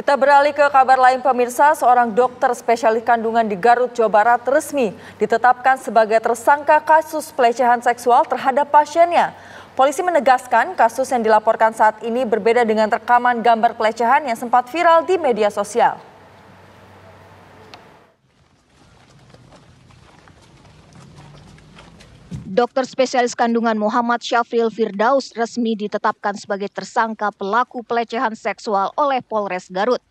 Kita beralih ke kabar lain pemirsa, seorang dokter spesialis kandungan di Garut, Jawa Barat resmi ditetapkan sebagai tersangka kasus pelecehan seksual terhadap pasiennya. Polisi menegaskan kasus yang dilaporkan saat ini berbeda dengan rekaman gambar pelecehan yang sempat viral di media sosial. Dokter spesialis kandungan Muhammad Syafril Firdaus resmi ditetapkan sebagai tersangka pelaku pelecehan seksual oleh Polres Garut.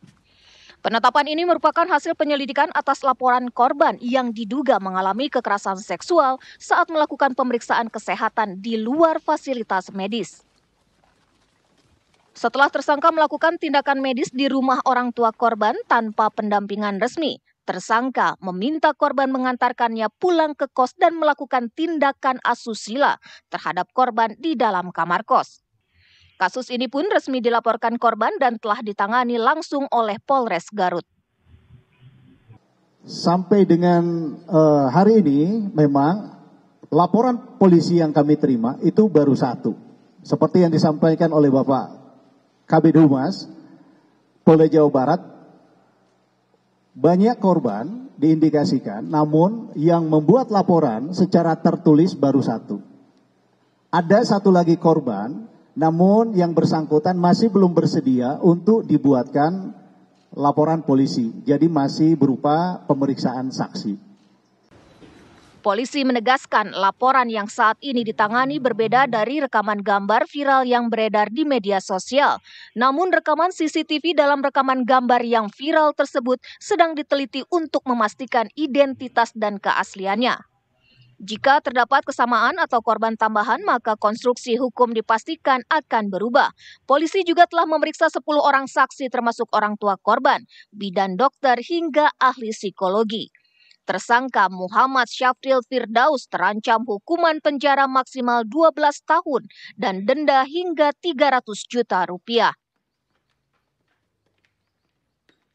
Penetapan ini merupakan hasil penyelidikan atas laporan korban yang diduga mengalami kekerasan seksual saat melakukan pemeriksaan kesehatan di luar fasilitas medis. Setelah tersangka melakukan tindakan medis di rumah orang tua korban tanpa pendampingan resmi, tersangka meminta korban mengantarkannya pulang ke kos dan melakukan tindakan asusila terhadap korban di dalam kamar kos. Kasus ini pun resmi dilaporkan korban dan telah ditangani langsung oleh Polres Garut. Sampai dengan hari ini memang laporan polisi yang kami terima itu baru satu. Seperti yang disampaikan oleh Bapak Kabid Humas Polda Jawa Barat, banyak korban diindikasikan, namun yang membuat laporan secara tertulis baru satu. Ada satu lagi korban, namun yang bersangkutan masih belum bersedia untuk dibuatkan laporan polisi. Jadi masih berupa pemeriksaan saksi. Polisi menegaskan laporan yang saat ini ditangani berbeda dari rekaman gambar viral yang beredar di media sosial. Namun rekaman CCTV dalam rekaman gambar yang viral tersebut sedang diteliti untuk memastikan identitas dan keasliannya. Jika terdapat kesamaan atau korban tambahan, maka konstruksi hukum dipastikan akan berubah. Polisi juga telah memeriksa 10 orang saksi termasuk orang tua korban, bidan dokter hingga ahli psikologi. Tersangka Muhammad Syafril Firdaus terancam hukuman penjara maksimal 12 tahun dan denda hingga 300 juta rupiah.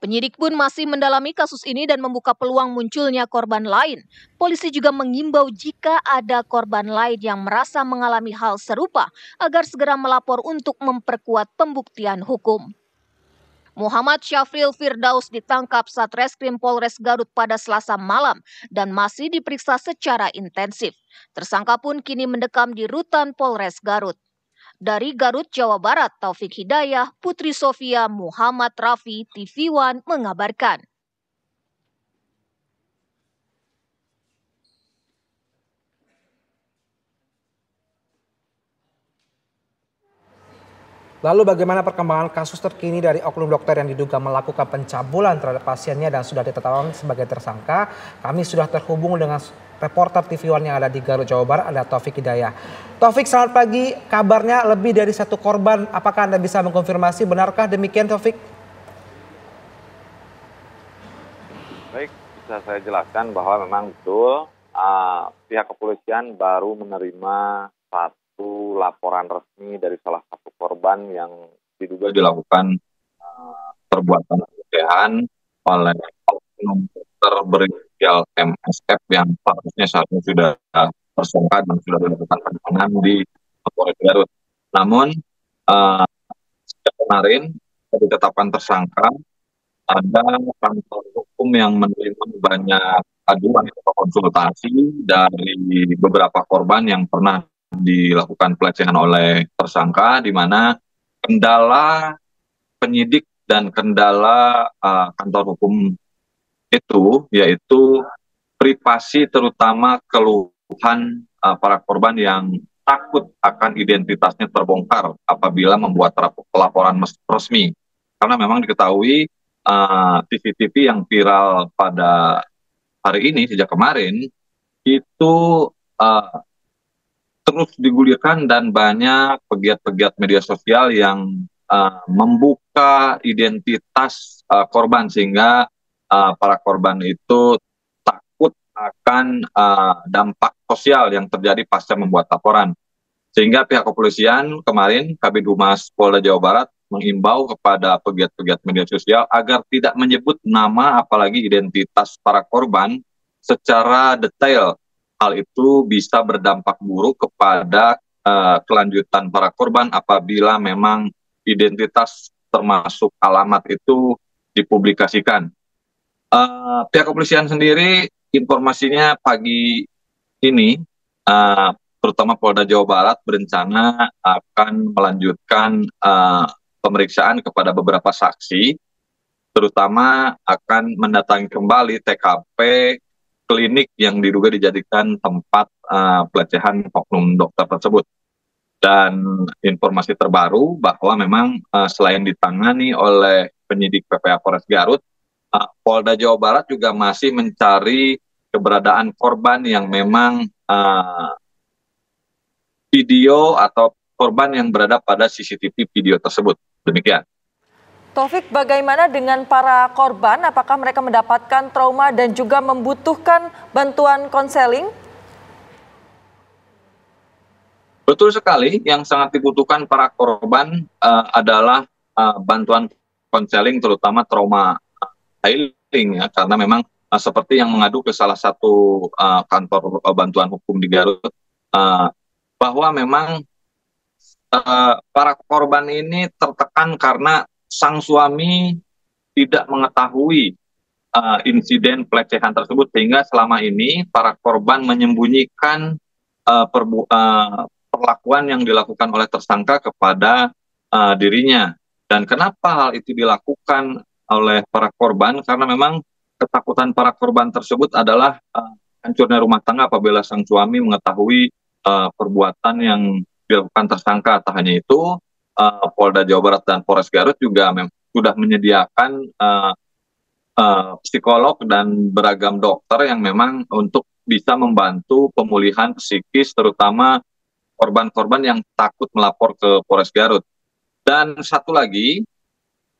Penyidik pun masih mendalami kasus ini dan membuka peluang munculnya korban lain. Polisi juga mengimbau jika ada korban lain yang merasa mengalami hal serupa agar segera melapor untuk memperkuat pembuktian hukum. Muhammad Syafril Firdaus ditangkap Satreskrim Polres Garut pada Selasa malam dan masih diperiksa secara intensif. Tersangka pun kini mendekam di rutan Polres Garut. Dari Garut, Jawa Barat, Taufik Hidayah, Putri Sofia, Muhammad Rafi, TV One mengabarkan. Lalu bagaimana perkembangan kasus terkini dari oknum dokter yang diduga melakukan pencabulan terhadap pasiennya dan sudah ditetapkan sebagai tersangka? Kami sudah terhubung dengan reporter TV One yang ada di Garut, Jawa Barat, ada Taufik Hidayah. Taufik, selamat pagi. Kabarnya lebih dari satu korban. Apakah Anda bisa mengkonfirmasi? Benarkah demikian, Taufik? Baik, bisa saya jelaskan bahwa memang betul pihak kepolisian baru menerima satu laporan resmi dari salah satu korban yang diduga dilakukan perbuatan pelecehan oleh oknum dokter berinisial MSF yang seharusnya sudah tersangka dan sudah dilakukan penahanan di Polres Garut. Namun sejak kemarin ditetapkan tersangka, ada kantor hukum yang menerima banyak aduan atau konsultasi dari beberapa korban yang pernah dilakukan pelecehan oleh tersangka, di mana kendala penyidik dan kendala kantor hukum itu yaitu privasi, terutama keluhan para korban yang takut akan identitasnya terbongkar apabila membuat laporan resmi. Karena memang diketahui CCTV yang viral pada hari ini sejak kemarin itu terus digulirkan dan banyak pegiat-pegiat media sosial yang membuka identitas korban sehingga para korban itu takut akan dampak sosial yang terjadi pasca membuat laporan. Sehingga pihak kepolisian kemarin, Kabid Humas Polda Jawa Barat mengimbau kepada pegiat-pegiat media sosial agar tidak menyebut nama apalagi identitas para korban secara detail. Hal itu bisa berdampak buruk kepada kelanjutan para korban apabila memang identitas termasuk alamat itu dipublikasikan. Pihak kepolisian sendiri informasinya pagi ini, terutama Polda Jawa Barat berencana akan melanjutkan pemeriksaan kepada beberapa saksi, terutama akan mendatangi kembali TKP klinik yang diduga dijadikan tempat pelecehan oknum dokter tersebut. Dan informasi terbaru bahwa memang selain ditangani oleh penyidik PPA Polres Garut, Polda Jawa Barat juga masih mencari keberadaan korban yang memang video atau korban yang berada pada CCTV video tersebut. Demikian. Taufik, bagaimana dengan para korban? Apakah mereka mendapatkan trauma dan juga membutuhkan bantuan konseling? Betul sekali, yang sangat dibutuhkan para korban adalah bantuan konseling, terutama trauma healing, ya, karena memang seperti yang mengadu ke salah satu kantor bantuan hukum di Garut, bahwa memang para korban ini tertekan karena sang suami tidak mengetahui insiden pelecehan tersebut, sehingga selama ini para korban menyembunyikan perlakuan yang dilakukan oleh tersangka kepada dirinya. Dan kenapa hal itu dilakukan oleh para korban? Karena memang ketakutan para korban tersebut adalah hancurnya rumah tangga apabila sang suami mengetahui perbuatan yang dilakukan tersangka. Tak hanya itu, Polda Jawa Barat dan Polres Garut juga sudah menyediakan psikolog dan beragam dokter yang memang untuk bisa membantu pemulihan psikis, terutama korban-korban yang takut melapor ke Polres Garut. Dan satu lagi,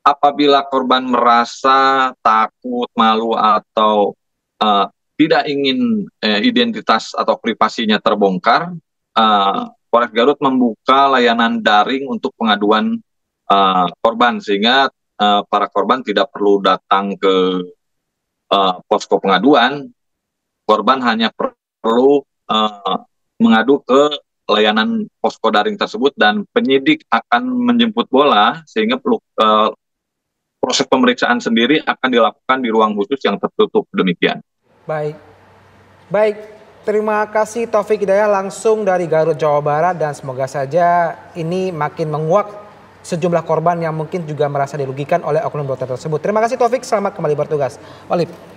apabila korban merasa takut, malu, atau tidak ingin identitas atau privasinya terbongkar, Polres Garut membuka layanan daring untuk pengaduan korban, sehingga para korban tidak perlu datang ke posko pengaduan. Korban hanya perlu mengadu ke layanan posko daring tersebut, dan penyidik akan menjemput bola, sehingga proses pemeriksaan sendiri akan dilakukan di ruang khusus yang tertutup. Demikian. Baik. Terima kasih Taufik Hidayah langsung dari Garut, Jawa Barat, dan semoga saja ini makin menguak sejumlah korban yang mungkin juga merasa dirugikan oleh oknum dokter tersebut. Terima kasih Taufik, selamat kembali bertugas. Olip.